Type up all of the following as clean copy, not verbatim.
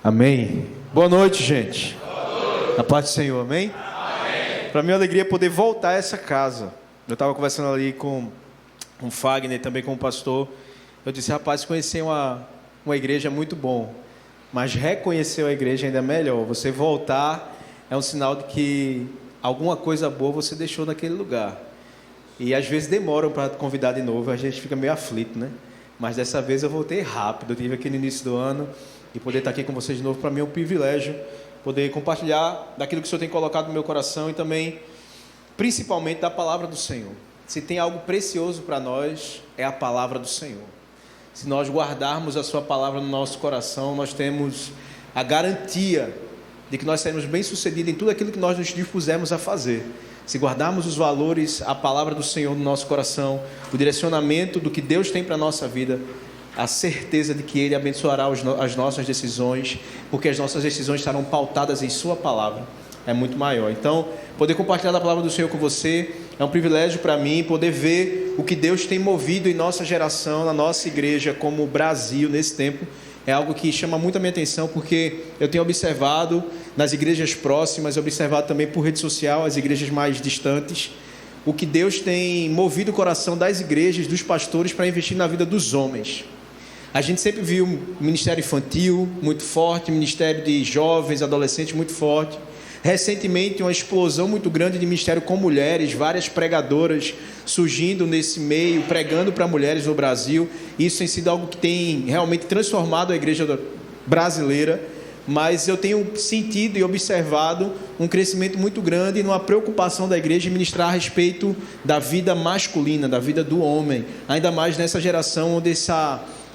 Amém. Boa noite, gente. Boa noite. A paz do Senhor, amém? Amém. Para mim é uma alegria poder voltar a essa casa. Eu estava conversando ali com o Fagner, também com o pastor. Eu disse, rapaz, conhecer uma igreja é muito bom, mas reconhecer a igreja ainda é melhor. Você voltar é um sinal de que alguma coisa boa você deixou naquele lugar. E às vezes demoram para te convidar de novo, a gente fica meio aflito, né? Mas dessa vez eu voltei rápido, eu estive aqui no início do ano. E poder estar aqui com vocês de novo, para mim é um privilégio poder compartilhar daquilo que o Senhor tem colocado no meu coração e também, principalmente, da palavra do Senhor. Se tem algo precioso para nós, é a palavra do Senhor. Se nós guardarmos a sua palavra no nosso coração, nós temos a garantia de que nós seremos bem-sucedidos em tudo aquilo que nós nos dispusemos a fazer. Se guardarmos os valores, a palavra do Senhor no nosso coração, o direcionamento do que Deus tem para a nossa vida, a certeza de que Ele abençoará as nossas decisões, porque as nossas decisões estarão pautadas em Sua palavra, é muito maior. Então, poder compartilhar a palavra do Senhor com você é um privilégio para mim, poder ver o que Deus tem movido em nossa geração, na nossa igreja, como o Brasil, nesse tempo, é algo que chama muito a minha atenção, porque eu tenho observado nas igrejas próximas, observado também por rede social, as igrejas mais distantes, o que Deus tem movido o coração das igrejas, dos pastores, para investir na vida dos homens. A gente sempre viu o ministério infantil muito forte, o ministério de jovens, adolescentes muito forte. Recentemente, uma explosão muito grande de ministério com mulheres, várias pregadoras surgindo nesse meio, pregando para mulheres no Brasil. Isso tem sido algo que tem realmente transformado a igreja brasileira, mas eu tenho sentido e observado um crescimento muito grande e uma preocupação da igreja em ministrar a respeito da vida masculina, da vida do homem, ainda mais nessa geração onde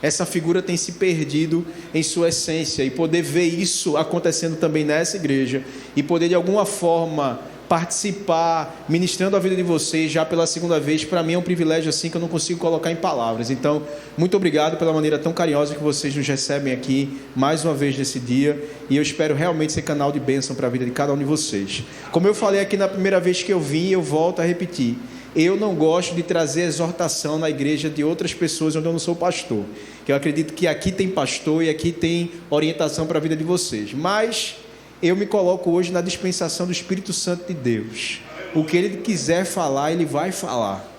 essa figura tem se perdido em sua essência, e poder ver isso acontecendo também nessa igreja e poder de alguma forma participar, ministrando a vida de vocês já pela segunda vez, para mim é um privilégio assim que eu não consigo colocar em palavras. Então, muito obrigado pela maneira tão carinhosa que vocês nos recebem aqui mais uma vez nesse dia, e eu espero realmente ser canal de bênção para a vida de cada um de vocês. Como eu falei aqui na primeira vez que eu vim, eu volto a repetir: eu não gosto de trazer exortação na igreja de outras pessoas onde eu não sou pastor, que eu acredito que aqui tem pastor e aqui tem orientação para a vida de vocês, mas eu me coloco hoje na dispensação do Espírito Santo de Deus. O que Ele quiser falar, Ele vai falar.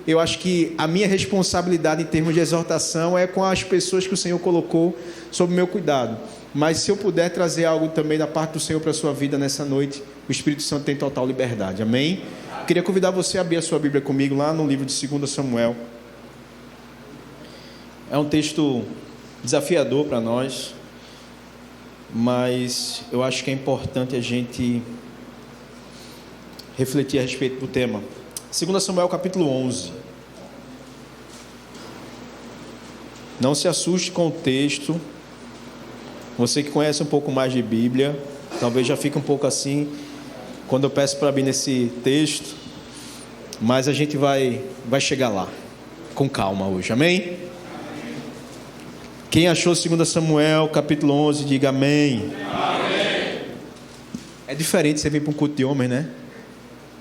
Eu acho que a minha responsabilidade em termos de exortação é com as pessoas que o Senhor colocou sob o meu cuidado, mas se eu puder trazer algo também da parte do Senhor para a sua vida nessa noite, o Espírito Santo tem total liberdade, amém? Queria convidar você a abrir a sua Bíblia comigo lá no livro de 2 Samuel. É um texto desafiador para nós, mas eu acho que é importante a gente refletir a respeito do tema. 2 Samuel capítulo 11. Não se assuste com o texto. Você que conhece um pouco mais de Bíblia, talvez já fique um pouco assim quando eu peço para abrir nesse texto, mas a gente vai chegar lá com calma hoje, amém? Quem achou 2 Samuel capítulo 11, diga amém. Amém. É diferente você vir para um culto de homem, né?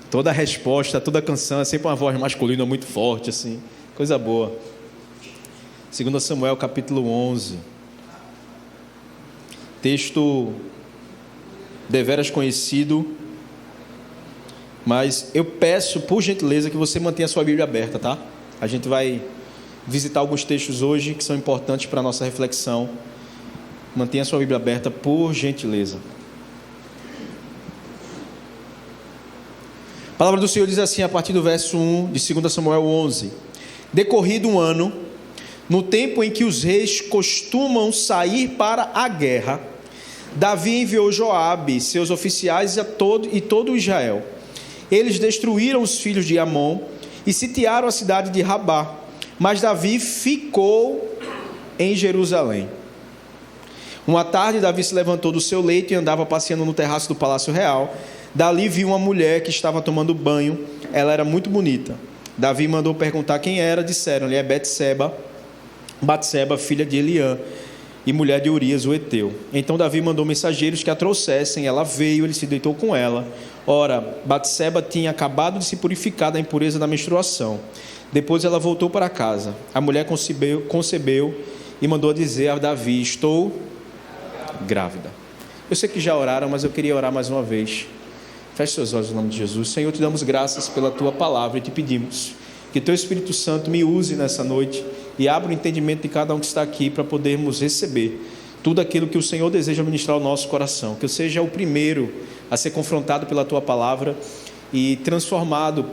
Toda a resposta, toda a canção é sempre uma voz masculina muito forte, assim, coisa boa. 2 Samuel capítulo 11, texto deveras conhecido, mas eu peço, por gentileza, que você mantenha a sua Bíblia aberta, tá? A gente vai visitar alguns textos hoje que são importantes para a nossa reflexão. Mantenha a sua Bíblia aberta, por gentileza. A palavra do Senhor diz assim, a partir do verso 1 de 2 Samuel 11: Decorrido um ano, no tempo em que os reis costumam sair para a guerra, Davi enviou Joabe, seus oficiais e todo Israel. Eles destruíram os filhos de Amon e sitiaram a cidade de Rabá, mas Davi ficou em Jerusalém. Uma tarde, Davi se levantou do seu leito e andava passeando no terraço do palácio real. Dali viu uma mulher que estava tomando banho. Ela era muito bonita. Davi mandou perguntar quem era. Disseram-lhe: é Batseba, filha de Eliã, e mulher de Urias, o heteu. Então Davi mandou mensageiros que a trouxessem. Ela veio, ele se deitou com ela. Ora, Batseba tinha acabado de se purificar da impureza da menstruação. Depois ela voltou para casa. A mulher concebeu e mandou dizer a Davi: estou grávida. Eu sei que já oraram, mas eu queria orar mais uma vez. Feche seus olhos no nome de Jesus. Senhor, te damos graças pela tua palavra e te pedimos que teu Espírito Santo me use nessa noite e abra o entendimento de cada um que está aqui para podermos receber tudo aquilo que o Senhor deseja ministrar ao nosso coração. Que eu seja o primeiro a ser confrontado pela tua palavra e transformado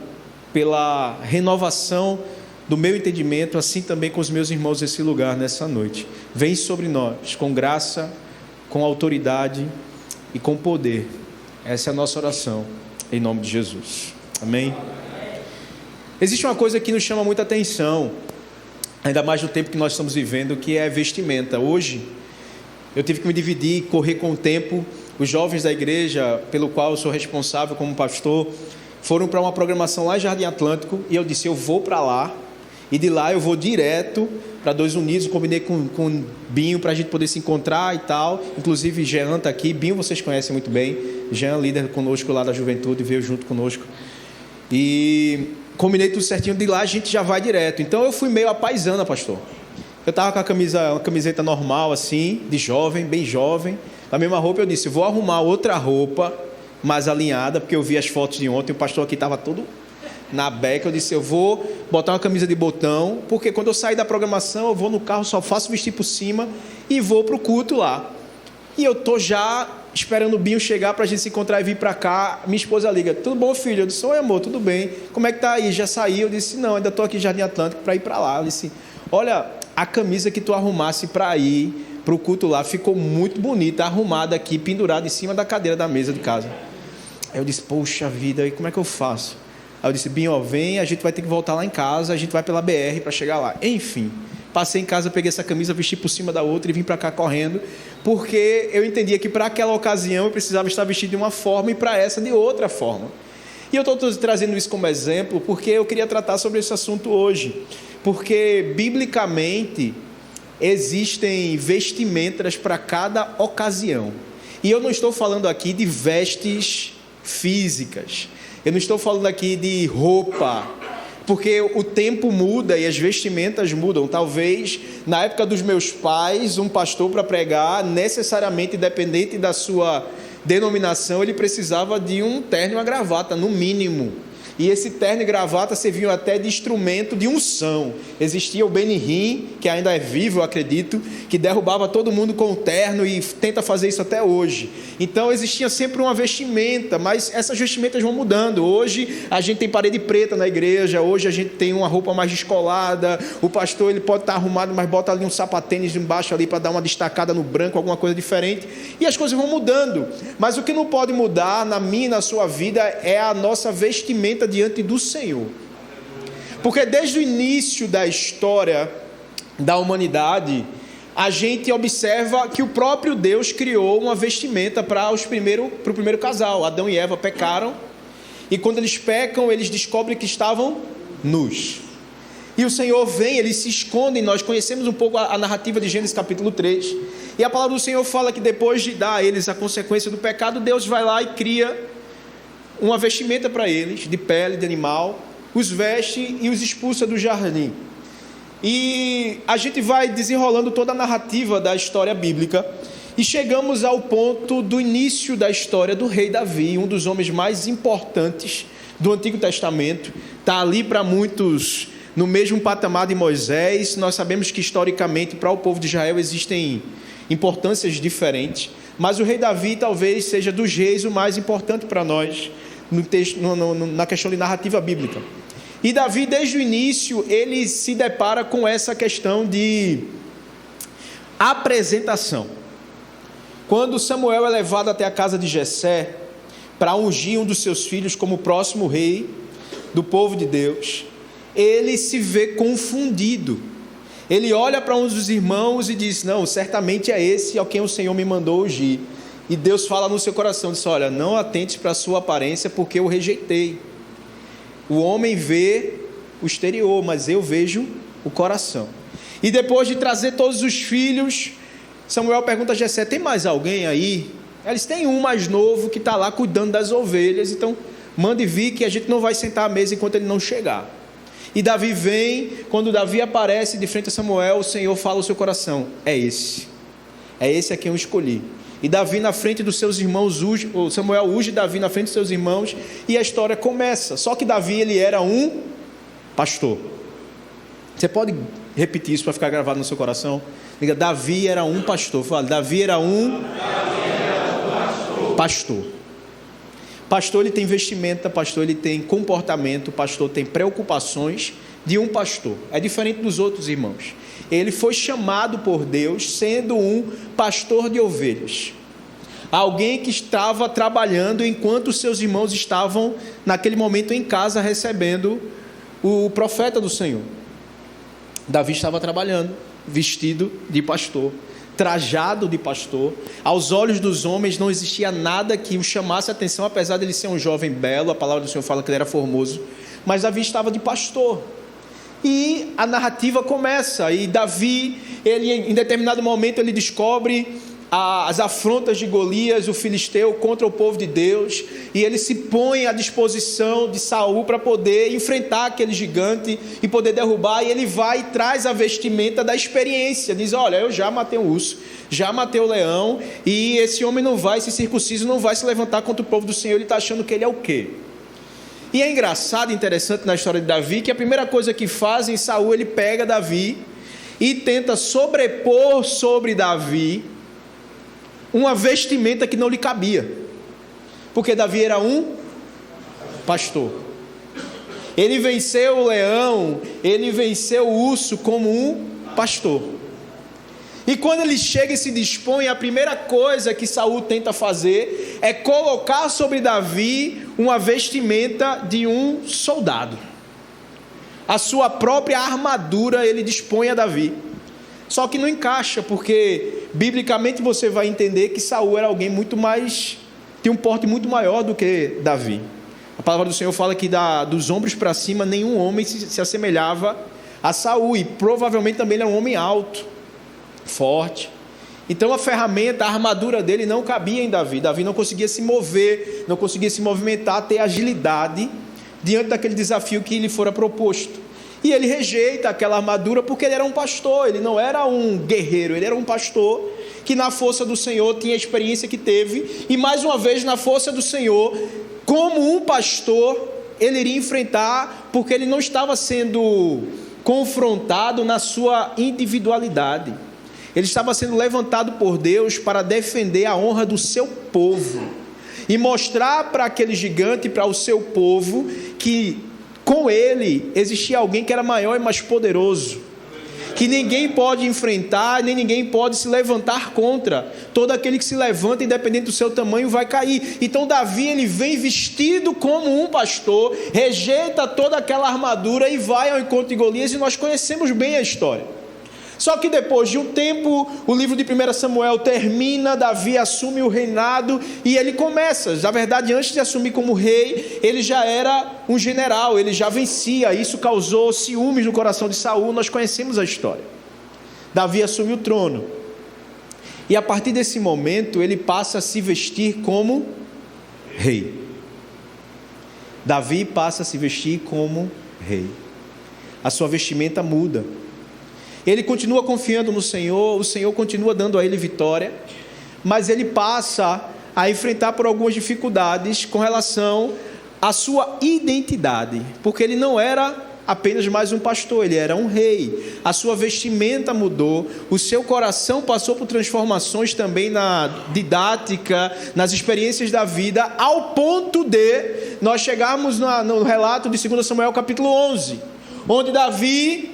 pela renovação do meu entendimento, assim também com os meus irmãos nesse lugar, nessa noite. Vem sobre nós com graça, com autoridade e com poder. Essa é a nossa oração, em nome de Jesus. Amém? Existe uma coisa que nos chama muita atenção, ainda mais no tempo que nós estamos vivendo, que é vestimenta. Hoje, eu tive que me dividir, correr com o tempo. Os jovens da igreja, pelo qual eu sou responsável como pastor, foram para uma programação lá em Jardim Atlântico, e eu disse, eu vou para lá, e de lá eu vou direto para 2 Unidos, combinei com o Binho para a gente poder se encontrar e tal, inclusive Jean está aqui, Binho vocês conhecem muito bem, Jean líder conosco lá da juventude, veio junto conosco, e combinei tudo certinho, de lá a gente já vai direto. Então eu fui meio apaisana, pastor. Eu estava com uma camiseta normal assim, de jovem, bem jovem, a mesma roupa. Eu disse, vou arrumar outra roupa mais alinhada, porque eu vi as fotos de ontem, o pastor aqui estava todo na beca. Eu disse, eu vou botar uma camisa de botão, porque quando eu sair da programação, eu vou no carro, só faço vestir por cima e vou para o culto lá. E eu estou já esperando o Binho chegar para a gente se encontrar e vir para cá. Minha esposa liga, tudo bom, filho? Eu disse, oi amor, tudo bem, como é que tá aí? Já saiu? Eu disse, não, ainda estou aqui em Jardim Atlântico para ir para lá. Eu disse, olha, a camisa que tu arrumasse para ir para o culto lá ficou muito bonita, arrumada aqui, pendurada em cima da cadeira da mesa de casa. Aí eu disse, poxa vida, e como é que eu faço? Aí eu disse, Binho, vem, a gente vai ter que voltar lá em casa, a gente vai pela BR para chegar lá. Enfim, passei em casa, peguei essa camisa, vesti por cima da outra e vim para cá correndo, porque eu entendia que para aquela ocasião eu precisava estar vestido de uma forma e para essa de outra forma. E eu estou trazendo isso como exemplo porque eu queria tratar sobre esse assunto hoje, porque biblicamente existem vestimentas para cada ocasião. E eu não estou falando aqui de vestes físicas, eu não estou falando aqui de roupa, porque o tempo muda e as vestimentas mudam. Talvez na época dos meus pais, um pastor para pregar, necessariamente, independente da sua denominação, ele precisava de um terno e uma gravata, no mínimo. E esse terno e gravata serviam até de instrumento de unção. Existia o Benihim, que ainda é vivo, eu acredito, que derrubava todo mundo com o terno e tenta fazer isso até hoje. Então existia sempre uma vestimenta, mas essas vestimentas vão mudando. Hoje a gente tem parede preta na igreja, hoje a gente tem uma roupa mais descolada, o pastor ele pode estar arrumado, mas bota ali um sapatênis embaixo ali para dar uma destacada no branco, alguma coisa diferente. E as coisas vão mudando. Mas o que não pode mudar na minha e na sua vida é a nossa vestimenta diante do Senhor, porque desde o início da história da humanidade, a gente observa que o próprio Deus criou uma vestimenta para o primeiro casal. Adão e Eva pecaram, e quando eles pecam, eles descobrem que estavam nus, e o Senhor vem, eles se escondem. Nós conhecemos um pouco a narrativa de Gênesis capítulo 3, e a palavra do Senhor fala que depois de dar a eles a consequência do pecado, Deus vai lá e cria uma vestimenta para eles, de pele de animal, os veste e os expulsa do jardim. E a gente vai desenrolando toda a narrativa da história bíblica, e chegamos ao ponto do início da história do rei Davi, um dos homens mais importantes do Antigo Testamento. Está ali para muitos no mesmo patamar de Moisés. Nós sabemos que historicamente para o povo de Israel existem importâncias diferentes, mas o rei Davi talvez seja dos reis o mais importante para nós na questão de narrativa bíblica. E Davi, desde o início, ele se depara com essa questão de apresentação. Quando Samuel é levado até a casa de Jessé para ungir um dos seus filhos como próximo rei do povo de Deus, ele se vê confundido. Ele olha para um dos irmãos e diz, não, certamente é esse a quem o Senhor me mandou ungir. E Deus fala no seu coração, diz, olha, não atente para a sua aparência, porque eu rejeitei. O homem vê o exterior, mas eu vejo o coração. E depois de trazer todos os filhos, Samuel pergunta a Jessé, tem mais alguém aí? Eles têm um mais novo que está lá cuidando das ovelhas, então mande vir que a gente não vai sentar à mesa enquanto ele não chegar. E Davi vem, quando Davi aparece de frente a Samuel, o Senhor fala ao seu coração, é esse. é esse a quem eu escolhi. E Davi na frente dos seus irmãos, Samuel unge Davi na frente dos seus irmãos, e a história começa. Só que Davi, ele era um pastor. Você pode repetir isso para ficar gravado no seu coração? Diga, Davi era um pastor. Fala, Davi era um pastor. Pastor, ele tem vestimenta, pastor, ele tem comportamento, pastor tem preocupações de um pastor. É diferente dos outros irmãos. Ele foi chamado por Deus sendo um pastor de ovelhas. Alguém que estava trabalhando enquanto os seus irmãos estavam, naquele momento, em casa, recebendo o profeta do Senhor. Davi estava trabalhando, vestido de pastor, trajado de pastor. Aos olhos dos homens não existia nada que o chamasse a atenção, apesar de ele ser um jovem belo. A palavra do Senhor fala que ele era formoso, mas Davi estava de pastor. E a narrativa começa, e Davi, ele, em determinado momento, ele descobre as afrontas de Golias, o filisteu, contra o povo de Deus, e ele se põe à disposição de Saul para poder enfrentar aquele gigante e poder derrubar. E ele vai e traz a vestimenta da experiência, diz, olha, eu já matei um urso, já matei o leão, e esse homem não vai, esse circunciso não vai se levantar contra o povo do Senhor. Ele está achando que ele é o quê? E é engraçado, interessante na história de Davi, que a primeira coisa que fazem, Saul, ele pega Davi e tenta sobrepor sobre Davi uma vestimenta que não lhe cabia, porque Davi era um pastor. Ele venceu o leão, ele venceu o urso como um pastor. E quando ele chega e se dispõe, a primeira coisa que Saul tenta fazer é colocar sobre Davi uma vestimenta de um soldado. A sua própria armadura ele dispõe a Davi. Só que não encaixa, porque biblicamente você vai entender que Saul era alguém muito mais, tinha um porte muito maior do que Davi. A palavra do Senhor fala que dos ombros para cima nenhum homem se assemelhava a Saul, e provavelmente também ele era um homem alto, forte. Então a ferramenta, a armadura dele não cabia em Davi. Davi não conseguia se mover, não conseguia se movimentar, ter agilidade diante daquele desafio que lhe fora proposto. E ele rejeita aquela armadura porque ele era um pastor, ele não era um guerreiro, ele era um pastor que na força do Senhor tinha a experiência que teve, e mais uma vez na força do Senhor, como um pastor, ele iria enfrentar, porque ele não estava sendo confrontado na sua individualidade. Ele estava sendo levantado por Deus para defender a honra do seu povo e mostrar para aquele gigante, para o seu povo, que com ele existia alguém que era maior e mais poderoso, que ninguém pode enfrentar, nem ninguém pode se levantar contra. Todo aquele que se levanta, independente do seu tamanho, vai cair. Então Davi, ele vem vestido como um pastor, rejeita toda aquela armadura e vai ao encontro de Golias, e nós conhecemos bem a história. Só que depois de um tempo, o livro de 1 Samuel termina, Davi assume o reinado e ele começa. Na verdade, antes de assumir como rei, ele já era um general, ele já vencia. Isso causou ciúmes no coração de Saul, nós conhecemos a história. Davi assume o trono. E a partir desse momento, ele passa a se vestir como rei. Davi passa a se vestir como rei. A sua vestimenta muda. Ele continua confiando no Senhor, o Senhor continua dando a ele vitória, mas ele passa a enfrentar por algumas dificuldades com relação à sua identidade, porque ele não era apenas mais um pastor, ele era um rei. A sua vestimenta mudou, o seu coração passou por transformações também na didática, nas experiências da vida, ao ponto de nós chegarmos no relato de 2 Samuel capítulo 11, onde Davi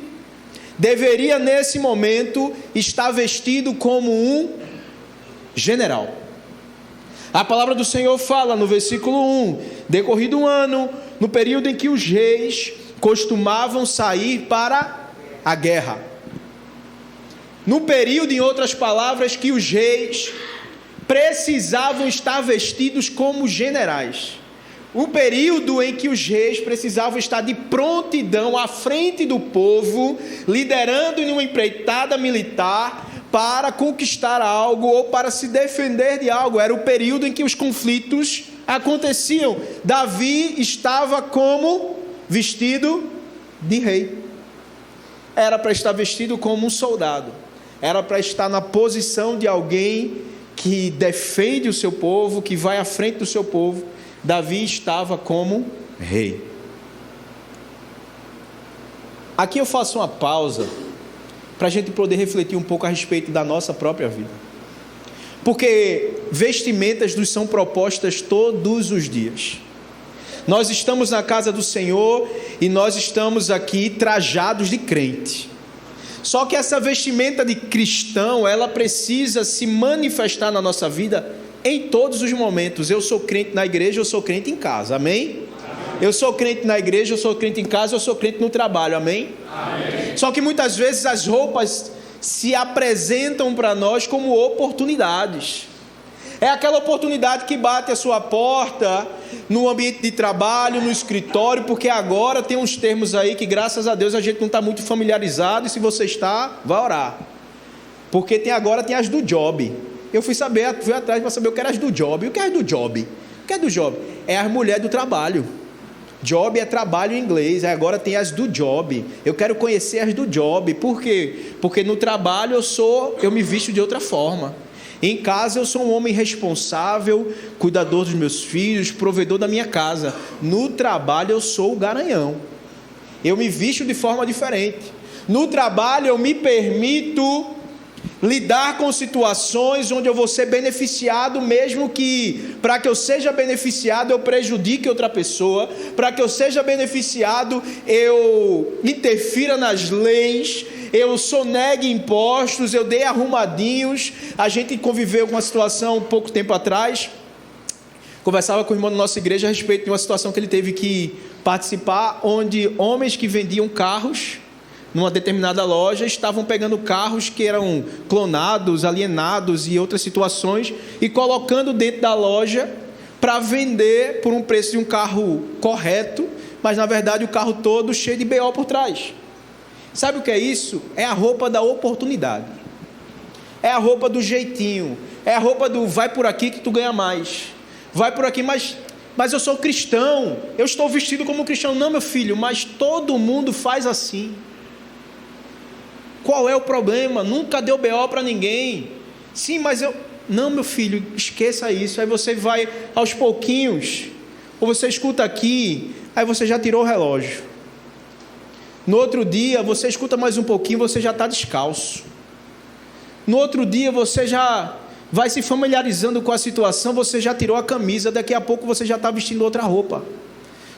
deveria nesse momento estar vestido como um general. A palavra do Senhor fala no versículo 1: decorrido um ano, no período em que os reis costumavam sair para a guerra. No período, em outras palavras, que os reis precisavam estar vestidos como generais. O período em que os reis precisavam estar de prontidão à frente do povo, liderando em uma empreitada militar para conquistar algo ou para se defender de algo. Era o período em que os conflitos aconteciam. Davi estava como vestido de rei. Era para estar vestido como um soldado. era para estar na posição de alguém que defende o seu povo, que vai à frente do seu povo. Davi estava como rei. Aqui eu faço uma pausa para a gente poder refletir um pouco a respeito da nossa própria vida, porque vestimentas nos são propostas todos os dias. Nós estamos na casa do Senhor e nós estamos aqui trajados de crente. Só que essa vestimenta de cristão, ela precisa se manifestar na nossa vida em todos os momentos. Eu sou crente na igreja, eu sou crente em casa, amém? Eu sou crente na igreja, eu sou crente em casa, eu sou crente no trabalho, amém? Amém. Só que muitas vezes as roupas se apresentam para nós como oportunidades. É aquela oportunidade que bate a sua porta no ambiente de trabalho, no escritório, porque agora tem uns termos aí que, graças a Deus, a gente não está muito familiarizado, e se você está, vai orar. Porque agora tem as do job. Eu fui atrás para saber o que era as do job. O que é as do job? O que é do job? É as mulheres do trabalho. Job é trabalho em inglês, agora tem as do job. Eu quero conhecer as do job. Por quê? Porque no trabalho eu me visto de outra forma. Em casa eu sou um homem responsável, cuidador dos meus filhos, provedor da minha casa. No trabalho eu sou o garanhão. Eu me visto de forma diferente. No trabalho eu me permito lidar com situações onde eu vou ser beneficiado, mesmo que para que eu seja beneficiado eu prejudique outra pessoa, para que eu seja beneficiado eu interfira nas leis, eu sonegue impostos, eu dei arrumadinhos. A gente conviveu com uma situação pouco tempo atrás, conversava com o irmão da nossa igreja a respeito de uma situação que ele teve que participar, onde homens que vendiam carros numa determinada loja estavam pegando carros que eram clonados, alienados e outras situações, e colocando dentro da loja para vender por um preço de um carro correto, mas na verdade o carro todo cheio de BO por trás. Sabe o que é isso? É a roupa da oportunidade, é a roupa do jeitinho, é a roupa do vai por aqui que tu ganha mais, vai por aqui, mas eu sou cristão, eu estou vestido como cristão. Não, meu filho, mas todo mundo faz assim. Qual é o problema? Nunca deu BO para ninguém. Sim, mas não, meu filho, esqueça isso. Aí você vai aos pouquinhos, ou você escuta aqui, aí você já tirou o relógio. No outro dia você escuta mais um pouquinho, você já está descalço. No outro dia você já vai se familiarizando com a situação, você já tirou a camisa, daqui a pouco você já está vestindo outra roupa.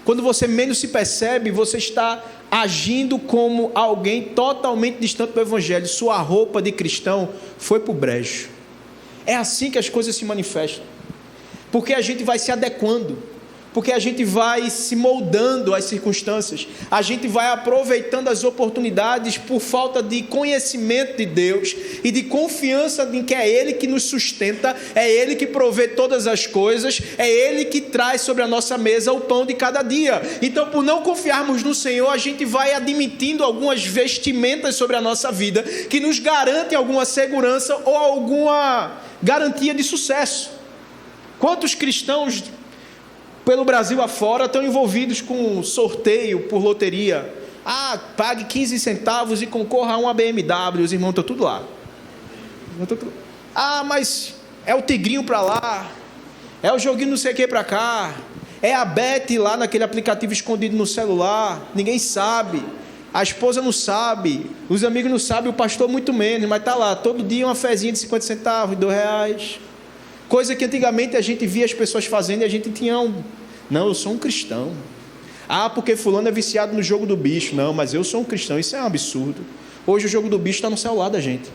Quando você menos se percebe, você está agindo como alguém totalmente distante do Evangelho. Sua roupa de cristão foi para o brejo. É assim que as coisas se manifestam. Porque a gente vai se adequando, porque a gente vai se moldando às circunstâncias, a gente vai aproveitando as oportunidades por falta de conhecimento de Deus e de confiança em que é Ele que nos sustenta, é Ele que provê todas as coisas, é Ele que traz sobre a nossa mesa o pão de cada dia. Então, por não confiarmos no Senhor, a gente vai admitindo algumas vestimentas sobre a nossa vida que nos garantem alguma segurança ou alguma garantia de sucesso. Quantos cristãos pelo Brasil afora estão envolvidos com sorteio por loteria? Pague 15 centavos e concorra a uma BMW. Os irmãos estão tudo lá. Mas é o tigrinho para lá, é o joguinho não sei o que para cá, é a Bet lá naquele aplicativo escondido no celular, ninguém sabe, a esposa não sabe, os amigos não sabem, o pastor muito menos, mas está lá, todo dia uma fezinha de 50 centavos, R$2, coisa que antigamente a gente via as pessoas fazendo e a gente tinha não, eu sou um cristão. Porque fulano é viciado no jogo do bicho. Não, mas eu sou um cristão. Isso é um absurdo. Hoje o jogo do bicho está no celular da gente.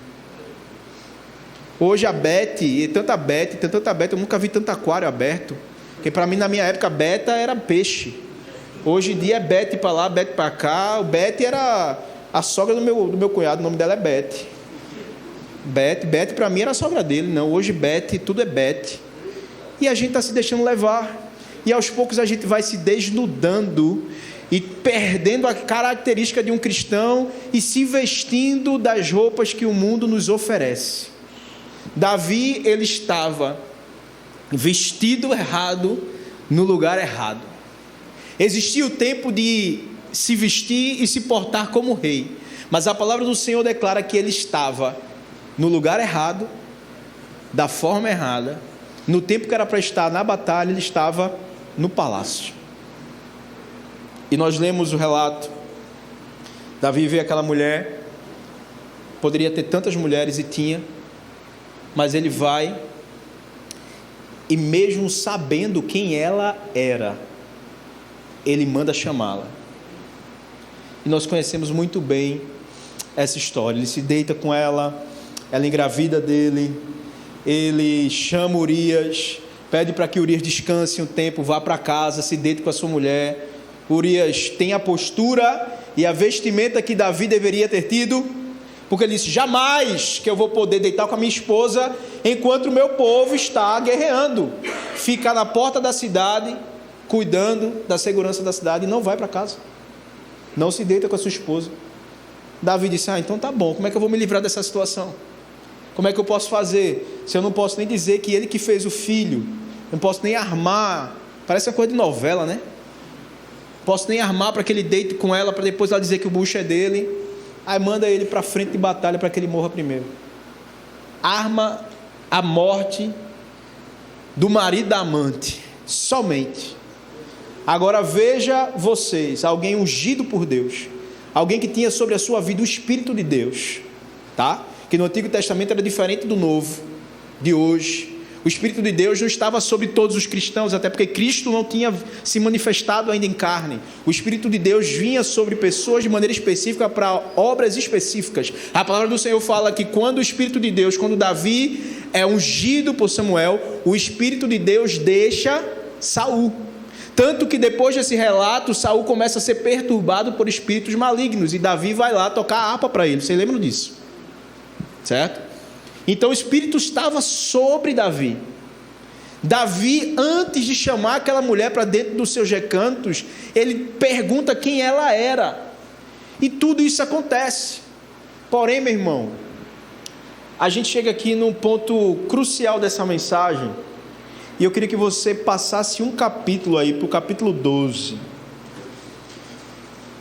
Hoje a Bet, tem tanta Bet, eu nunca vi tanto aquário aberto. Porque para mim, na minha época, beta era peixe. Hoje em dia é Bet para lá, Bet para cá. O Bet era a sogra do meu cunhado, o nome dela é Bet. Bet para mim era a sogra dele. Não, hoje Bet, tudo é Bet. E a gente está se deixando levar. E aos poucos a gente vai se desnudando e perdendo a característica de um cristão e se vestindo das roupas que o mundo nos oferece. Davi, ele estava vestido errado no lugar errado. Existia o tempo de se vestir e se portar como rei, mas a palavra do Senhor declara que ele estava no lugar errado, da forma errada, no tempo que era para estar na batalha, ele estava no palácio. E nós lemos o relato. Davi vê aquela mulher, poderia ter tantas mulheres e tinha, mas ele vai, e mesmo sabendo quem ela era, ele manda chamá-la. E nós conhecemos muito bem essa história. Ele se deita com ela, ela engravida dele, ele chama Urias, pede para que Urias descanse um tempo, vá para casa, se deite com a sua mulher. Urias tem a postura e a vestimenta que Davi deveria ter tido, porque ele disse: jamais que eu vou poder deitar com a minha esposa enquanto o meu povo está guerreando. Fica na porta da cidade, cuidando da segurança da cidade, e não vai para casa, não se deita com a sua esposa. Davi disse: então tá bom, como é que eu vou me livrar dessa situação? Como é que eu posso fazer, se eu não posso nem dizer que ele que fez o filho, não posso nem armar, parece uma coisa de novela, né? Posso nem armar para que ele deite com ela, para depois ela dizer que o bucho é dele. Aí manda ele para frente de batalha para que ele morra primeiro. Arma a morte do marido da amante, somente. Agora veja vocês, alguém ungido por Deus, alguém que tinha sobre a sua vida o Espírito de Deus, tá? Que no Antigo Testamento era diferente do Novo, de hoje. O Espírito de Deus não estava sobre todos os cristãos, até porque Cristo não tinha se manifestado ainda em carne. O Espírito de Deus vinha sobre pessoas de maneira específica para obras específicas. A palavra do Senhor fala que quando o Espírito de Deus, quando Davi é ungido por Samuel, o Espírito de Deus deixa Saul. Tanto que depois desse relato, Saul começa a ser perturbado por espíritos malignos, e Davi vai lá tocar a harpa para ele. Vocês lembram disso? Certo? Então o Espírito estava sobre Davi. Davi, antes de chamar aquela mulher para dentro dos seus recantos, ele pergunta quem ela era. E tudo isso acontece. Porém, meu irmão, a gente chega aqui num ponto crucial dessa mensagem, e eu queria que você passasse um capítulo aí, para o capítulo 12,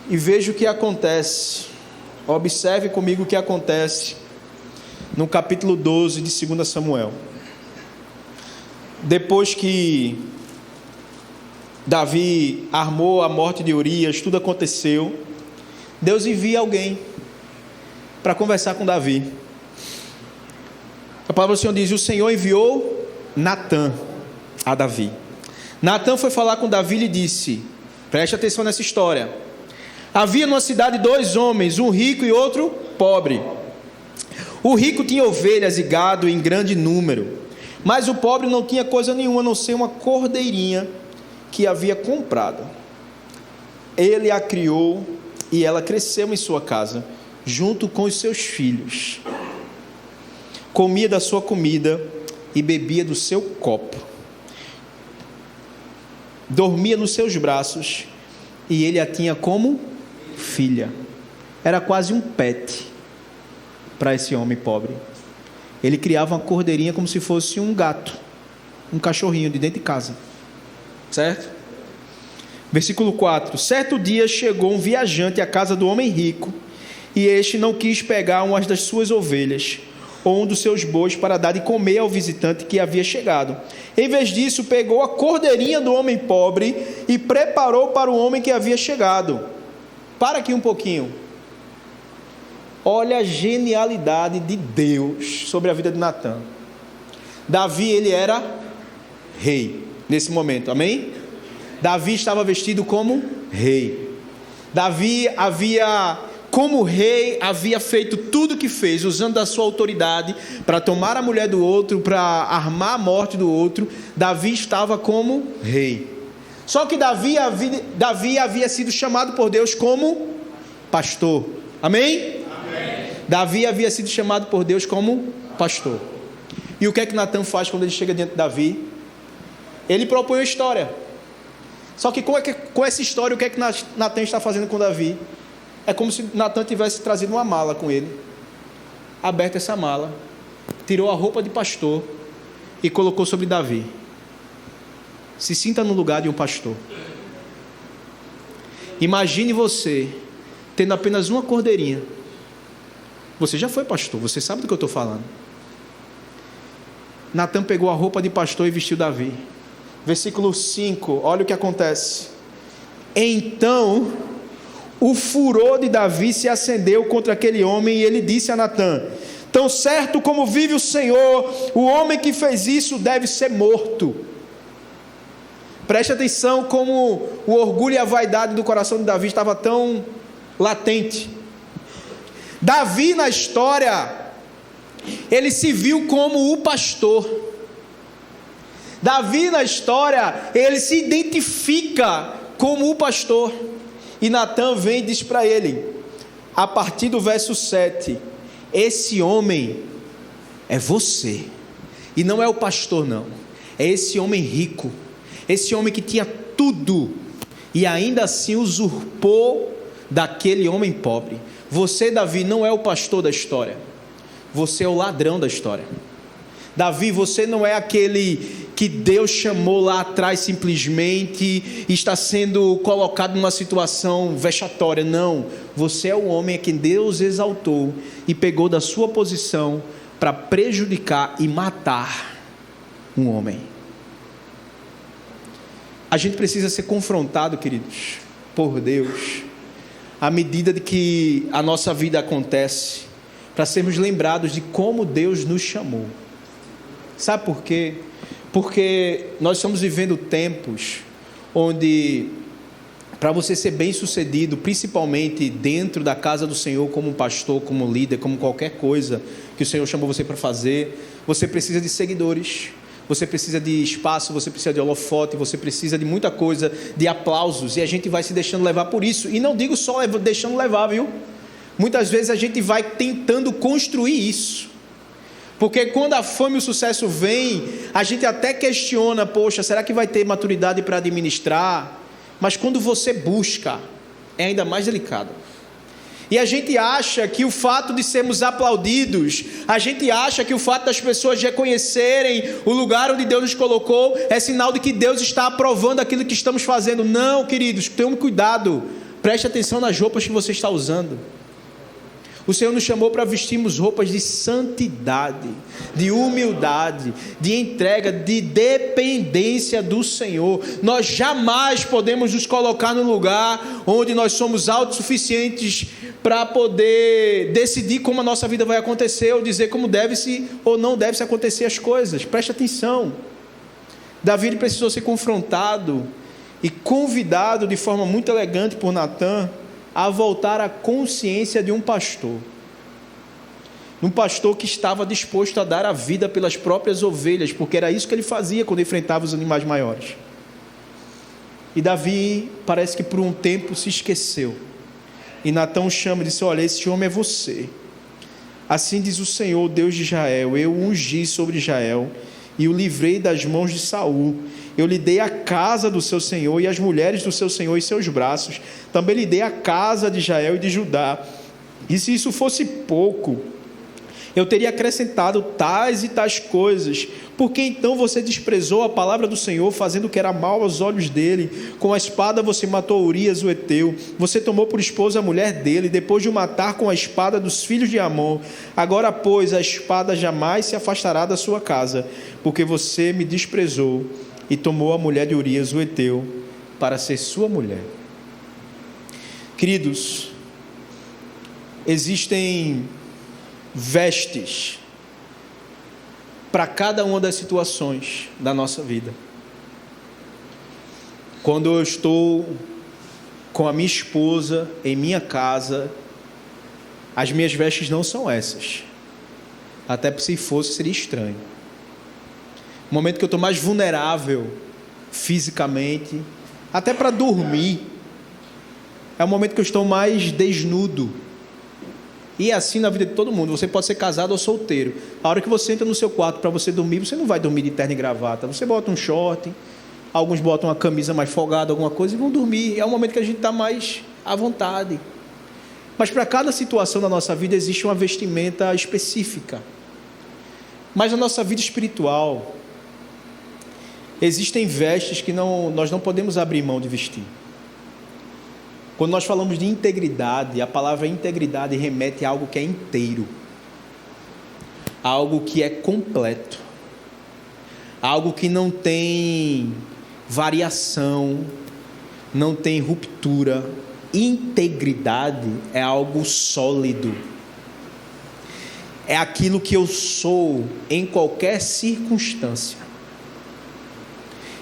e veja o que acontece. Observe comigo o que acontece no capítulo 12 de 2 Samuel. Depois que Davi armou a morte de Urias, tudo aconteceu, Deus envia alguém para conversar com Davi. A palavra do Senhor diz: o Senhor enviou Natã a Davi. Natã foi falar com Davi e lhe disse, preste atenção nessa história: havia numa cidade 2 homens, um rico e outro pobre. O rico tinha ovelhas e gado em grande número, mas o pobre não tinha coisa nenhuma a não ser uma cordeirinha que havia comprado. Ele a criou e ela cresceu em sua casa, junto com os seus filhos. Comia da sua comida e bebia do seu copo. Dormia nos seus braços e ele a tinha como filha. Era quase um pet para esse homem pobre. Ele criava uma cordeirinha como se fosse um gato, um cachorrinho de dentro de casa, certo? Versículo 4: certo dia chegou um viajante à casa do homem rico, e este não quis pegar uma das suas ovelhas ou um dos seus bois para dar de comer ao visitante que havia chegado. Em vez disso, pegou a cordeirinha do homem pobre e preparou para o homem que havia chegado. Para aqui um pouquinho. Olha a genialidade de Deus sobre a vida de Natã. Davi, ele era rei nesse momento, amém? Davi estava vestido como rei. Davi como rei, havia feito tudo o que fez, usando a sua autoridade para tomar a mulher do outro, para armar a morte do outro. Davi estava como rei. Só que Davi havia sido chamado por Deus como pastor, amém? Davi havia sido chamado por Deus como pastor. E o que é que Natã faz quando ele chega diante de Davi? Ele propõe uma história. Só que com essa história, o que é que Natã está fazendo com Davi? É como se Natã tivesse trazido uma mala com ele, aberto essa mala, tirou a roupa de pastor e colocou sobre Davi. Se sinta no lugar de um pastor. Imagine você tendo apenas uma cordeirinha Você já foi pastor, você sabe do que eu estou falando. Natan pegou a roupa de pastor e vestiu Davi. Versículo 5, olha o que acontece. Então, o furor de Davi se acendeu contra aquele homem e ele disse a Natan: tão certo como vive o Senhor, o homem que fez isso deve ser morto. Preste atenção como o orgulho e a vaidade do coração de Davi estava tão latente. Davi na história, ele se viu como o pastor. Davi na história, ele se identifica como o pastor. E Natan vem e diz para ele, a partir do verso 7, esse homem é você, e não é o pastor não, é esse homem rico, esse homem que tinha tudo, e ainda assim usurpou daquele homem pobre. Você, Davi, não é o pastor da história, você é o ladrão da história. Davi, você não é aquele que Deus chamou lá atrás simplesmente e está sendo colocado numa situação vexatória. Não, você é o homem a quem Deus exaltou e pegou da sua posição para prejudicar e matar um homem. A gente precisa ser confrontado, queridos, por Deus, à medida de que a nossa vida acontece, para sermos lembrados de como Deus nos chamou. Sabe por quê? Porque nós estamos vivendo tempos onde, para você ser bem sucedido, principalmente dentro da casa do Senhor, como um pastor, como líder, como qualquer coisa que o Senhor chamou você para fazer, você precisa de seguidores, você precisa de espaço, você precisa de holofote, você precisa de muita coisa, de aplausos, e a gente vai se deixando levar por isso. E não digo só deixando levar, viu? Muitas vezes a gente vai tentando construir isso. Porque quando a fama e o sucesso vem, a gente até questiona, poxa, será que vai ter maturidade para administrar? Mas quando você busca, é ainda mais delicado. E a gente acha que o fato de sermos aplaudidos, a gente acha que o fato das pessoas reconhecerem o lugar onde Deus nos colocou, é sinal de que Deus está aprovando aquilo que estamos fazendo. Não, queridos, tenham cuidado, preste atenção nas roupas que você está usando. O Senhor nos chamou para vestirmos roupas de santidade, de humildade, de entrega, de dependência do Senhor. Nós jamais podemos nos colocar no lugar onde nós somos autossuficientes para poder decidir como a nossa vida vai acontecer, ou dizer como deve-se ou não deve-se acontecer as coisas. Preste atenção. Davi precisou ser confrontado e convidado de forma muito elegante por Natan a voltar à consciência de um pastor que estava disposto a dar a vida pelas próprias ovelhas, porque era isso que ele fazia quando enfrentava os animais maiores. E Davi parece que por um tempo se esqueceu, e Natan o chama e disse: olha, esse homem é você. Assim diz o Senhor, Deus de Israel: eu o ungi sobre Israel e o livrei das mãos de Saul. Eu lhe dei a casa do seu Senhor e as mulheres do seu Senhor em seus braços. Também lhe dei a casa de Israel e de Judá. E se isso fosse pouco, eu teria acrescentado tais e tais coisas. Porque então você desprezou a palavra do Senhor, fazendo o que era mal aos olhos dele? Com a espada você matou Urias o heteu. Você tomou por esposa a mulher dele, depois de o matar com a espada dos filhos de Amon. Agora, pois, a espada jamais se afastará da sua casa, porque você me desprezou e tomou a mulher de Urias o heteu para ser sua mulher. Queridos, existem vestes para cada uma das situações da nossa vida. Quando eu estou com a minha esposa em minha casa, as minhas vestes não são essas. Até se fosse, seria estranho. O momento que eu estou mais vulnerável fisicamente, até para dormir, é o momento que eu estou mais desnudo. E é assim na vida de todo mundo. Você pode ser casado ou solteiro. A hora que você entra no seu quarto para você dormir, você não vai dormir de terno e gravata. Você bota um short, alguns botam uma camisa mais folgada, alguma coisa, e vão dormir. É o momento que a gente está mais à vontade. Mas para cada situação da nossa vida existe uma vestimenta específica. Mas na nossa vida espiritual, existem vestes que nós não podemos abrir mão de vestir. Quando nós falamos de integridade, a palavra integridade remete a algo que é inteiro, algo que é completo, algo que não tem variação, não tem ruptura. Integridade é algo sólido, é aquilo que eu sou em qualquer circunstância.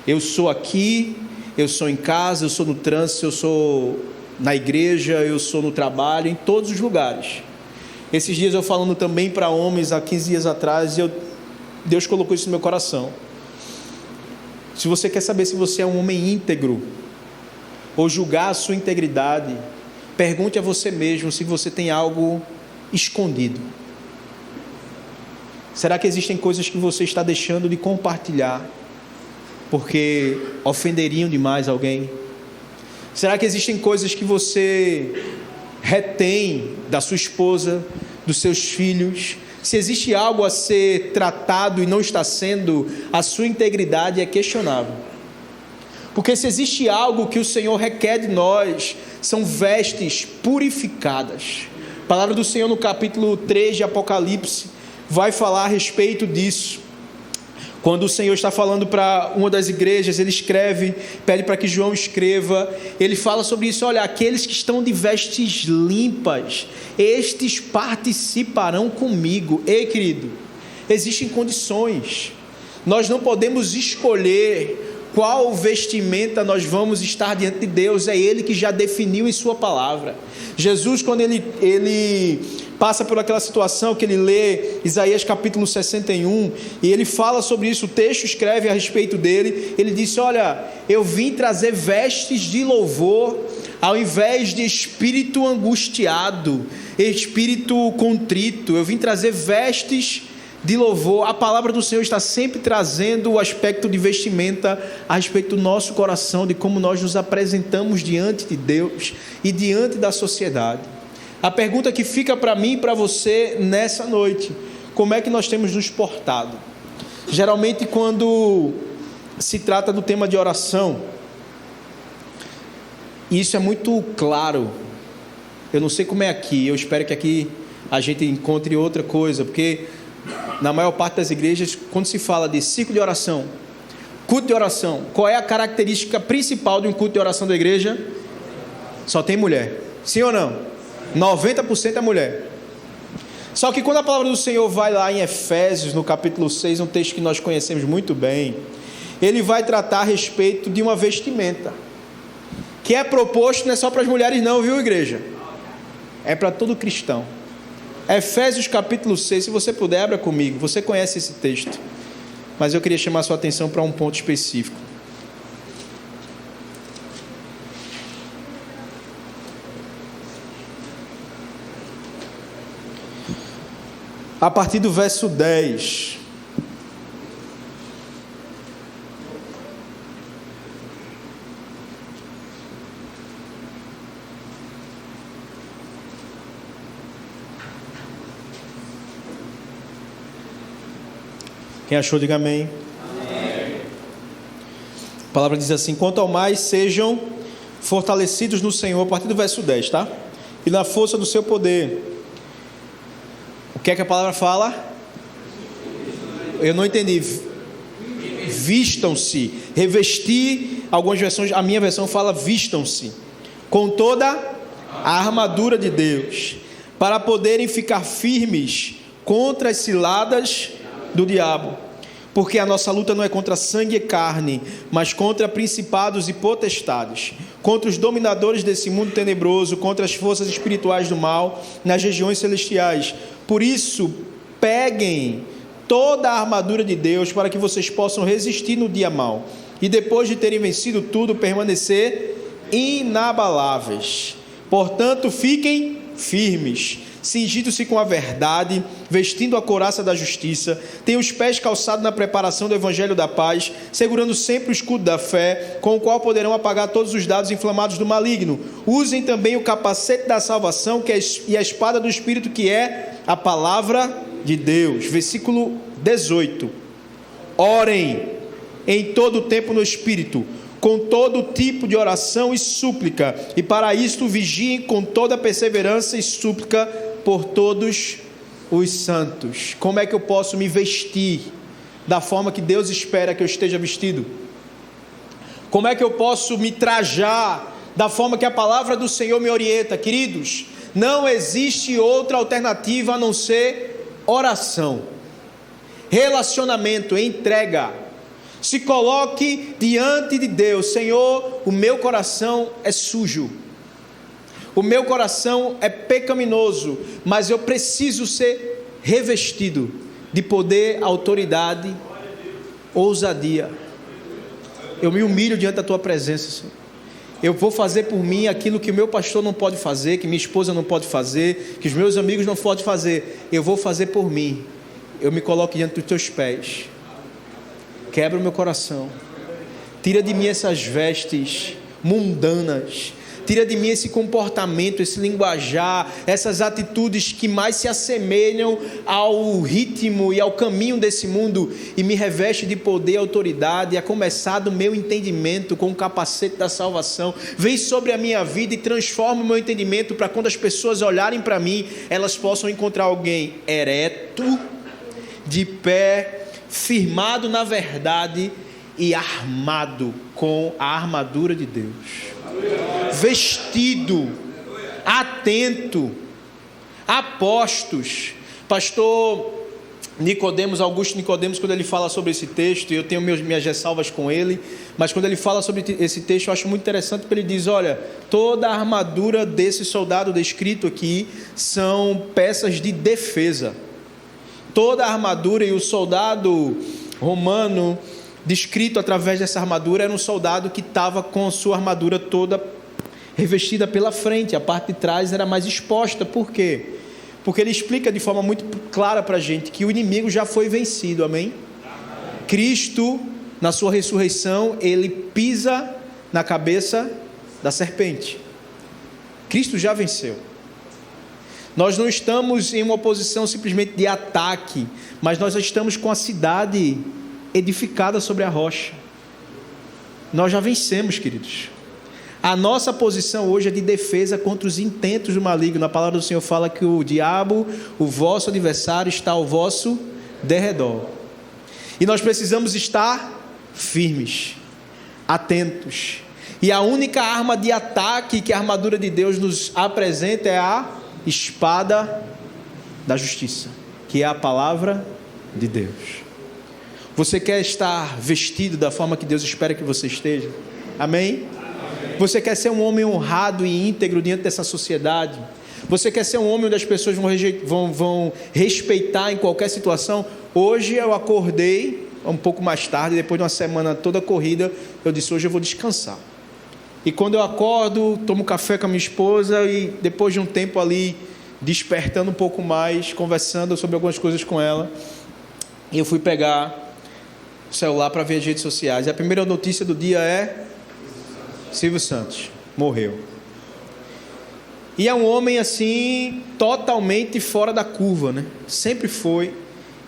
Eu sou aqui, eu sou em casa, eu sou no trânsito, eu sou na igreja, eu sou no trabalho, em todos os lugares. Esses dias eu falando também para homens, há 15 dias atrás, Deus colocou isso no meu coração. Se você quer saber se você é um homem íntegro, ou julgar a sua integridade, pergunte a você mesmo se você tem algo escondido. Será que existem coisas que você está deixando de compartilhar, porque ofenderiam demais alguém? Será que existem coisas que você retém da sua esposa, dos seus filhos? Se existe algo a ser tratado e não está sendo, a sua integridade é questionável. Porque se existe algo que o Senhor requer de nós, são vestes purificadas. A palavra do Senhor no capítulo 3 de Apocalipse vai falar a respeito disso. Quando o Senhor está falando para uma das igrejas, ele escreve, pede para que João escreva, ele fala sobre isso: olha, aqueles que estão de vestes limpas, estes participarão comigo. Ei, querido, existem condições, nós não podemos escolher qual vestimenta nós vamos estar diante de Deus, é Ele que já definiu em sua palavra. Jesus, quando ele passa por aquela situação que ele lê Isaías capítulo 61, e ele fala sobre isso, o texto escreve a respeito dele, ele disse: olha, eu vim trazer vestes de louvor, ao invés de espírito angustiado, espírito contrito, eu vim trazer vestes de louvor. A palavra do Senhor está sempre trazendo o aspecto de vestimenta a respeito do nosso coração, de como nós nos apresentamos diante de Deus e diante da sociedade. A pergunta que fica para mim e para você nessa noite: como é que nós temos nos portado? Geralmente, quando se trata do tema de oração, e isso é muito claro, eu não sei como é aqui, eu espero que aqui a gente encontre outra coisa, porque na maior parte das igrejas, quando se fala de ciclo de oração, culto de oração, qual é a característica principal de um culto de oração da igreja? Só tem mulher, sim ou não? 90% é mulher. Só que quando a palavra do Senhor vai lá em Efésios, no capítulo 6, um texto que nós conhecemos muito bem, ele vai tratar a respeito de uma vestimenta, que é proposto não é só para as mulheres não, viu, igreja? É para todo cristão. Efésios capítulo 6, se você puder, abra comigo, você conhece esse texto, mas eu queria chamar a sua atenção para um ponto específico. A partir do verso 10. Quem achou, diga amém. Amém. A palavra diz assim: quanto ao mais sejam fortalecidos no Senhor, a partir do verso 10, tá? E na força do seu poder. O que é que a palavra fala? Eu não entendi. Vistam-se, revestir, algumas versões, a minha versão fala vistam-se, com toda a armadura de Deus, para poderem ficar firmes contra as ciladas do diabo, porque a nossa luta não é contra sangue e carne, mas contra principados e potestades, contra os dominadores desse mundo tenebroso, contra as forças espirituais do mal nas regiões celestiais. Por isso, peguem toda a armadura de Deus para que vocês possam resistir no dia mau e depois de terem vencido tudo, permanecer inabaláveis. Portanto, fiquem firmes, cingindo-se com a verdade, vestindo a couraça da justiça, tenham os pés calçados na preparação do evangelho da paz, segurando sempre o escudo da fé, com o qual poderão apagar todos os dardos inflamados do maligno. Usem também o capacete da salvação e a espada do Espírito, que é a palavra de Deus. Versículo 18. Orem em todo o tempo no Espírito, com todo tipo de oração e súplica, e para isto vigiem com toda perseverança e súplica por todos os santos. Como é que eu posso me vestir da forma que Deus espera que eu esteja vestido? Como é que eu posso me trajar da forma que a palavra do Senhor me orienta? Queridos, não existe outra alternativa a não ser oração, relacionamento, entrega. Se coloque diante de Deus: Senhor, o meu coração é sujo, o meu coração é pecaminoso, mas eu preciso ser revestido de poder, autoridade, ousadia. Eu me humilho diante da tua presença, Senhor. Eu vou fazer por mim aquilo que o meu pastor não pode fazer, que minha esposa não pode fazer, que os meus amigos não podem fazer. Eu vou fazer por mim. Eu me coloco diante dos teus pés. Quebra o meu coração. Tira de mim essas vestes mundanas. Tira de mim esse comportamento, esse linguajar, essas atitudes que mais se assemelham ao ritmo e ao caminho desse mundo, e me reveste de poder e autoridade, a começar do meu entendimento com o capacete da salvação. Vem sobre a minha vida e transforma o meu entendimento, para quando as pessoas olharem para mim, elas possam encontrar alguém ereto, de pé, firmado na verdade e armado com a armadura de Deus. Vestido, atento, apostos. Pastor Nicodemos, Augusto Nicodemos, quando ele fala sobre esse texto, e eu tenho minhas ressalvas com ele, mas quando ele fala sobre esse texto, eu acho muito interessante, porque ele diz: olha, toda a armadura desse soldado descrito aqui são peças de defesa. Toda a armadura, e o soldado romano descrito através dessa armadura era um soldado que estava com a sua armadura toda revestida pela frente, a parte de trás era mais exposta. Por quê? Porque ele explica de forma muito clara para a gente que o inimigo já foi vencido, amém? Cristo, na sua ressurreição, ele pisa na cabeça da serpente. Cristo já venceu. Nós não estamos em uma posição simplesmente de ataque, mas nós estamos com a cidade edificada sobre a rocha. Nós já vencemos, queridos. A nossa posição hoje é de defesa contra os intentos do maligno. A palavra do Senhor fala que o diabo, o vosso adversário, está ao vosso derredor. E nós precisamos estar firmes, atentos. E a única arma de ataque que a armadura de Deus nos apresenta é a espada da justiça, que é a palavra de Deus. Você quer estar vestido da forma que Deus espera que você esteja? Amém? Você quer ser um homem honrado e íntegro diante dessa sociedade? Você quer ser um homem onde as pessoas vão respeitar em qualquer situação? Hoje eu acordei um pouco mais tarde, depois de uma semana toda corrida, eu disse: hoje eu vou descansar. E quando eu acordo, tomo café com a minha esposa, e depois de um tempo ali, despertando um pouco mais, conversando sobre algumas coisas com ela, eu fui pegar o celular para ver as redes sociais. E a primeira notícia do dia é: Silvio Santos morreu. E é um homem assim, totalmente fora da curva, né? Sempre foi.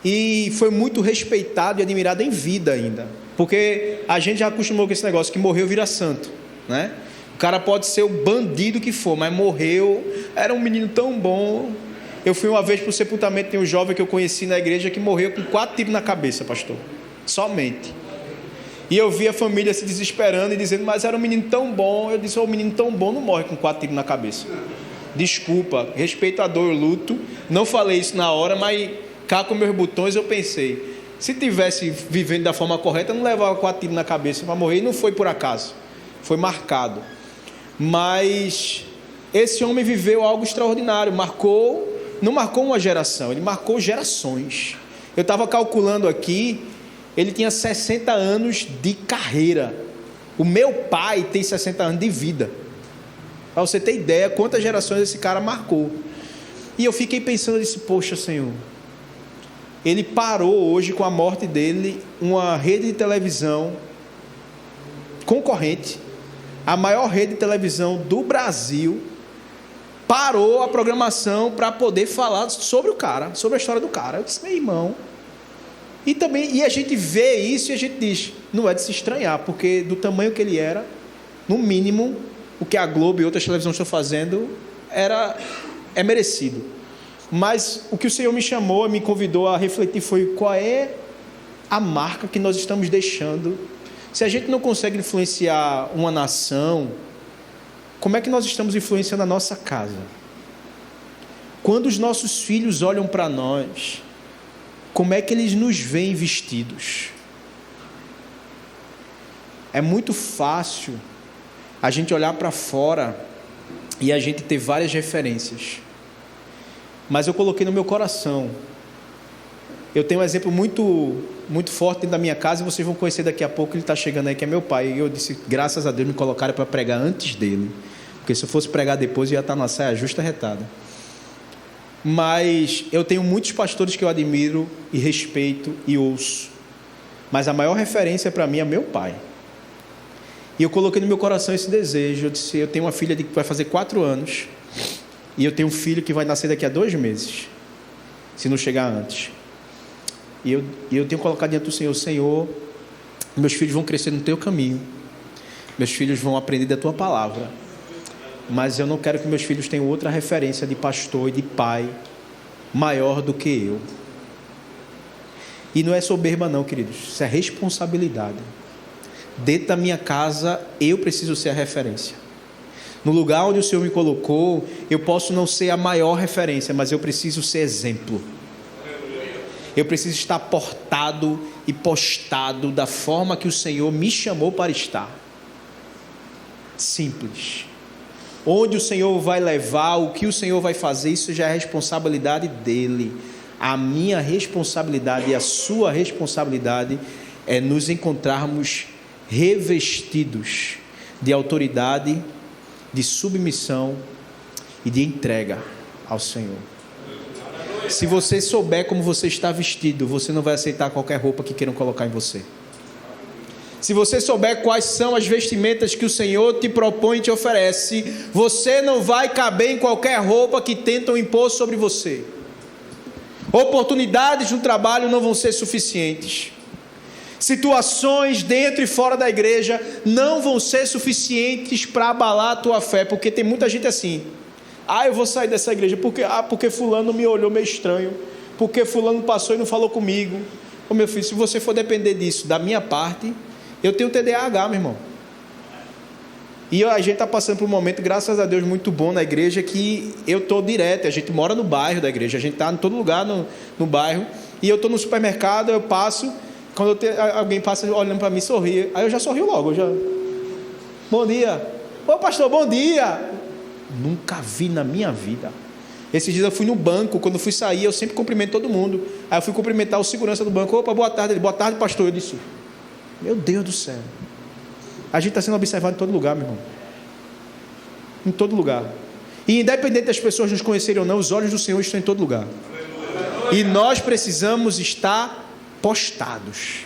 E foi muito respeitado e admirado em vida ainda. Porque a gente já acostumou com esse negócio, que morreu vira santo, né? O cara pode ser o bandido que for, mas morreu, era um menino tão bom. Eu fui uma vez para o sepultamento de um jovem que eu conheci na igreja, que morreu com 4 tiros na cabeça, pastor. Somente. E eu vi a família se desesperando e dizendo: mas era um menino tão bom. Eu disse: o menino tão bom não morre com 4 tiros na cabeça. Desculpa, respeito a dor e o luto. Não falei isso na hora, mas cá com meus botões eu pensei: se tivesse vivendo da forma correta, não levava 4 tiros na cabeça para morrer. E não foi por acaso, foi marcado. Mas esse homem viveu algo extraordinário. Não marcou uma geração, ele marcou gerações. Eu estava calculando aqui, ele tinha 60 anos de carreira. O meu pai tem 60 anos de vida. Para você ter ideia quantas gerações esse cara marcou. E eu fiquei pensando, eu disse: poxa, Senhor, ele parou hoje, com a morte dele, uma rede de televisão concorrente, a maior rede de televisão do Brasil, parou a programação para poder falar sobre o cara, sobre a história do cara. Eu disse: meu irmão, E a gente vê isso e a gente diz, não é de se estranhar, porque do tamanho que ele era, no mínimo, o que a Globo e outras televisões estão fazendo é merecido. Mas o que o Senhor me chamou, me convidou a refletir foi qual é a marca que nós estamos deixando. Se a gente não consegue influenciar uma nação, como é que nós estamos influenciando a nossa casa? Quando os nossos filhos olham para nós, como é que eles nos veem vestidos? É muito fácil a gente olhar para fora e a gente ter várias referências. Mas eu coloquei no meu coração. Eu tenho um exemplo muito forte dentro da minha casa, e vocês vão conhecer daqui a pouco, ele está chegando aí, que é meu pai. E eu disse, graças a Deus me colocaram para pregar antes dele, porque se eu fosse pregar depois, eu ia estar numa saia justa retada. Mas eu tenho muitos pastores que eu admiro e respeito e ouço, mas a maior referência para mim é meu pai. E eu coloquei no meu coração esse desejo. Eu disse, eu tenho uma filha que vai fazer 4 anos, e eu tenho um filho que vai nascer daqui a 2 meses, se não chegar antes. E eu tenho colocado diante do Senhor, Senhor, meus filhos vão crescer no teu caminho, meus filhos vão aprender da tua palavra, mas eu não quero que meus filhos tenham outra referência de pastor e de pai maior do que eu. E não é soberba não, queridos, isso é responsabilidade. Dentro da minha casa, eu preciso ser a referência. No lugar onde o Senhor me colocou, eu posso não ser a maior referência, mas eu preciso ser exemplo. Eu preciso estar portado e postado da forma que o Senhor me chamou para estar. Simples. Onde o Senhor vai levar, o que o Senhor vai fazer, isso já é responsabilidade dele. A minha responsabilidade e a sua responsabilidade é nos encontrarmos revestidos de autoridade, de submissão e de entrega ao Senhor. Se você souber como você está vestido, você não vai aceitar qualquer roupa que queiram colocar em você. Se você souber quais são as vestimentas que o Senhor te propõe e te oferece, você não vai caber em qualquer roupa que tentam impor sobre você. Oportunidades no trabalho não vão ser suficientes. Situações dentro e fora da igreja não vão ser suficientes para abalar a tua fé, porque tem muita gente assim. Eu vou sair dessa igreja porque fulano me olhou meio estranho, porque fulano passou e não falou comigo. Meu filho, se você for depender disso da minha parte, eu tenho TDAH, meu irmão. E a gente está passando por um momento, graças a Deus, muito bom na igreja, que eu estou direto, a gente mora no bairro da igreja, a gente está em todo lugar no bairro, e eu estou no supermercado, eu passo, quando alguém passa olhando para mim, sorri, aí eu já sorrio logo, bom dia, ô pastor, bom dia. Nunca vi na minha vida. Esses dias eu fui no banco, quando eu fui sair, eu sempre cumprimento todo mundo. Aí eu fui cumprimentar o segurança do banco. Opa, boa tarde. Ele, boa tarde, pastor. Eu disse, meu Deus do céu. A gente está sendo observado em todo lugar, meu irmão. Em todo lugar. E independente das pessoas nos conhecerem ou não, os olhos do Senhor estão em todo lugar. E nós precisamos estar postados,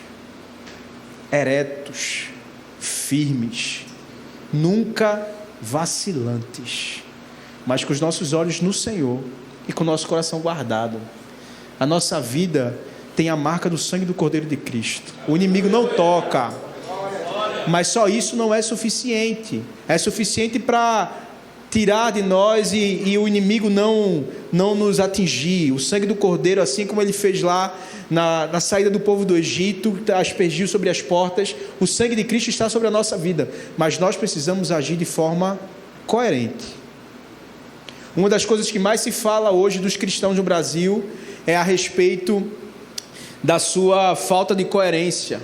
eretos, firmes, nunca vacilantes, mas com os nossos olhos no Senhor e com o nosso coração guardado. A nossa vida tem a marca do sangue do Cordeiro de Cristo. O inimigo não toca, mas só isso não é suficiente. É suficiente para tirar de nós e o inimigo não nos atingir. O sangue do Cordeiro, assim como ele fez lá na saída do povo do Egito, aspergiu sobre as portas, o sangue de Cristo está sobre a nossa vida, mas nós precisamos agir de forma coerente. Uma das coisas que mais se fala hoje dos cristãos no Brasil é a respeito da sua falta de coerência.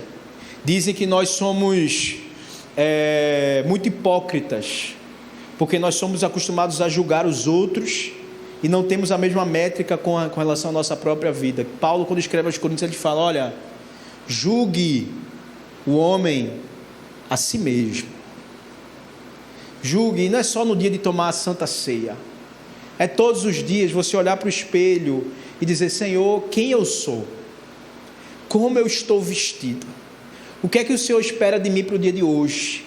Dizem que nós somos muito hipócritas, porque nós somos acostumados a julgar os outros e não temos a mesma métrica com relação à nossa própria vida. Paulo, quando escreve aos Coríntios, ele fala, olha, julgue o homem a si mesmo. Julgue, e não é só no dia de tomar a Santa Ceia, é todos os dias você olhar para o espelho e dizer, Senhor, quem eu sou? Como eu estou vestido? O que é que o Senhor espera de mim para o dia de hoje?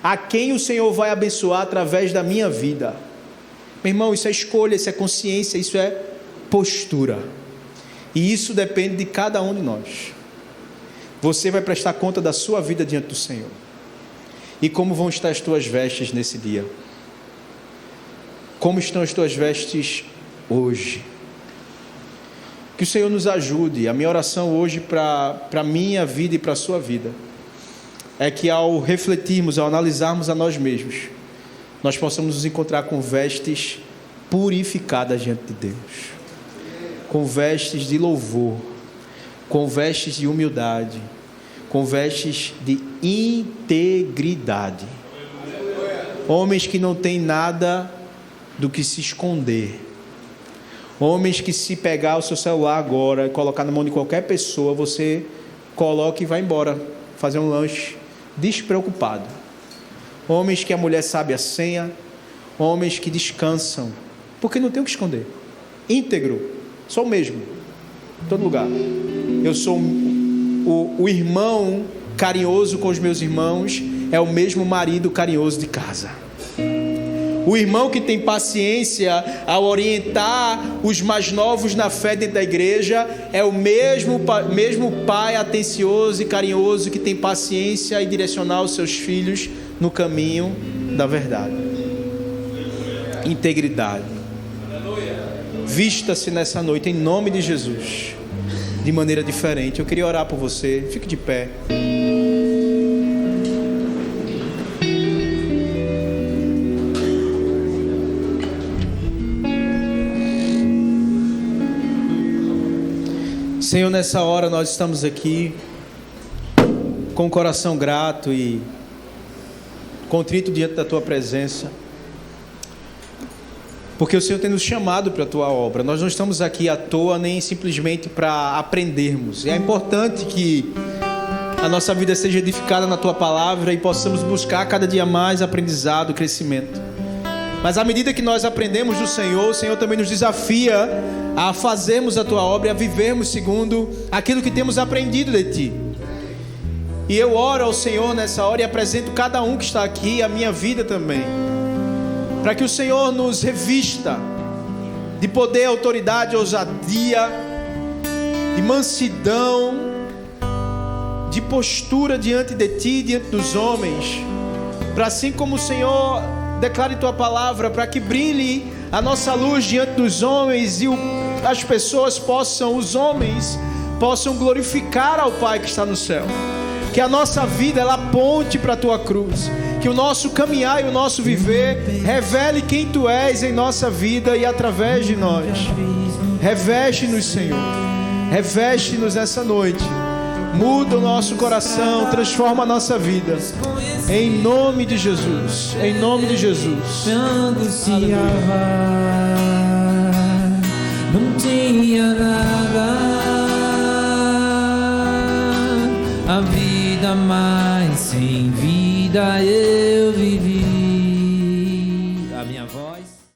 A quem o Senhor vai abençoar através da minha vida? Meu irmão, isso é escolha, isso é consciência, isso é postura. E isso depende de cada um de nós. Você vai prestar conta da sua vida diante do Senhor. E como vão estar as tuas vestes nesse dia? Como estão as tuas vestes hoje? Que o Senhor nos ajude. A minha oração hoje para a minha vida e para a sua vida é que ao refletirmos, ao analisarmos a nós mesmos, nós possamos nos encontrar com vestes purificadas diante de Deus, com vestes de louvor, com vestes de humildade, com vestes de integridade. Homens que não têm nada do que se esconder. Homens que, se pegar o seu celular agora e colocar na mão de qualquer pessoa, você coloca e vai embora fazer um lanche despreocupado. Homens que a mulher sabe a senha. Homens que descansam, porque não tem o que esconder. Íntegro, sou o mesmo em todo lugar. Eu sou o irmão carinhoso com os meus irmãos, é o mesmo marido carinhoso de casa. O irmão que tem paciência ao orientar os mais novos na fé dentro da igreja é o mesmo pai atencioso e carinhoso que tem paciência em direcionar os seus filhos no caminho da verdade. Integridade. Vista-se nessa noite em nome de Jesus de maneira diferente. Eu queria orar por você. Fique de pé. Senhor, nessa hora nós estamos aqui com o coração grato e contrito diante da Tua presença, porque o Senhor tem nos chamado para a Tua obra. Nós não estamos aqui à toa, nem simplesmente para aprendermos. É importante que a nossa vida seja edificada na Tua palavra e possamos buscar cada dia mais aprendizado, crescimento. Mas à medida que nós aprendemos do Senhor, o Senhor também nos desafia a fazermos a Tua obra e a vivermos segundo aquilo que temos aprendido de Ti. E eu oro ao Senhor nessa hora e apresento cada um que está aqui, a minha vida também, para que o Senhor nos revista de poder, autoridade, ousadia, de mansidão, de postura diante de Ti, diante dos homens, para assim como o Senhor declare Tua palavra, para que brilhe a nossa luz diante dos homens e as pessoas os homens possam glorificar ao Pai que está no céu. Que a nossa vida ela aponte para a Tua cruz, que o nosso caminhar e o nosso viver revele quem Tu és em nossa vida e através de nós. Reveste-nos, Senhor, reveste-nos essa noite. Muda o nosso coração, transforma a nossa vida. Em nome de Jesus. Em nome de Jesus. Não tinha nada, a vida mais sem vida eu vivi.